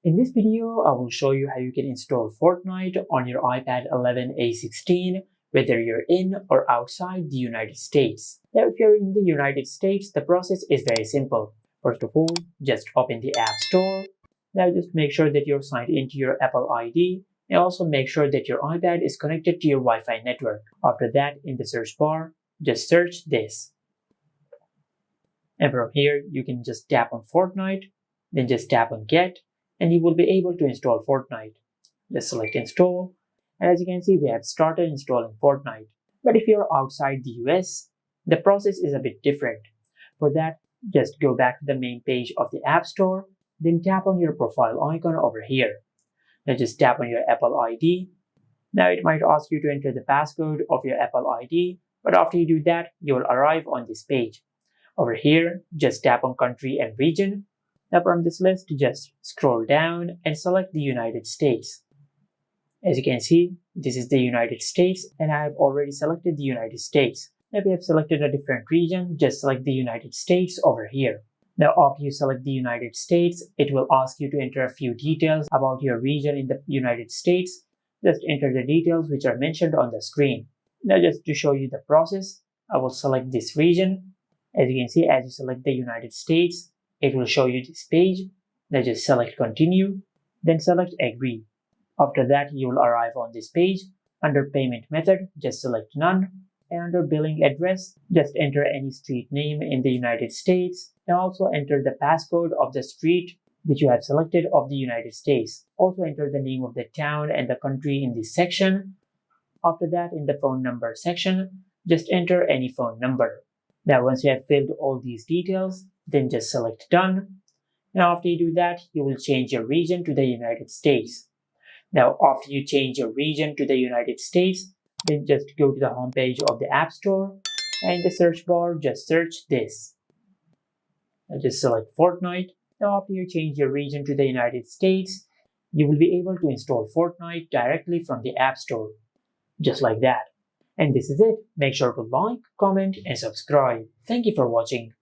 In this video, I will show you how you can install Fortnite on your iPad 11 A16, whether you're in or outside the United States. Now, if you're in the United States, the process is very simple. First of all, just open the App Store. Now, just make sure that you're signed into your Apple ID, and also make sure that your iPad is connected to your Wi-Fi network. After that, in the search bar, just search this. And from here, you can just tap on Fortnite, then just tap on Get, and you will be able to install Fortnite. Just select Install, and as you can see, we have started installing Fortnite. But if you're outside the US, the process is a bit different. For that, just go back to the main page of the App Store, then tap on your profile icon over here. Now just tap on your Apple ID. Now it might ask you to enter the passcode of your Apple ID, but after you do that, you will arrive on this page. Over here, just tap on Country and Region. Now from this list, just scroll down and select the United States. As you can see, this is the United States, and I have already selected the United States. Now if you have selected a different region, just select the United States over here. Now after you select the United States, it will ask you to enter a few details about your region in the United States. Just enter the details which are mentioned on the screen. Now just to show you the process, I will select this region. As you can see, as you select the United States, it will show you this page. Now just select Continue, then select Agree. After that, you will arrive on this page. Under Payment Method, just select None. And under Billing Address, just enter any street name in the United States, and also enter the passcode of the street which you have selected of the United States. Also enter the name of the town and the country in this section. After that, in the phone number section, just enter any phone number. Now once you have filled all these details, then just select Done. And after you do that, you will change your region to the United States. Now after you change your region to the United States, then just go to the home page of the App Store, and in the search bar, just search this. Now just select Fortnite. Now after you change your region to the United States, you will be able to install Fortnite directly from the App Store. Just like that. And this is it. Make sure to like, comment, and subscribe. Thank you for watching.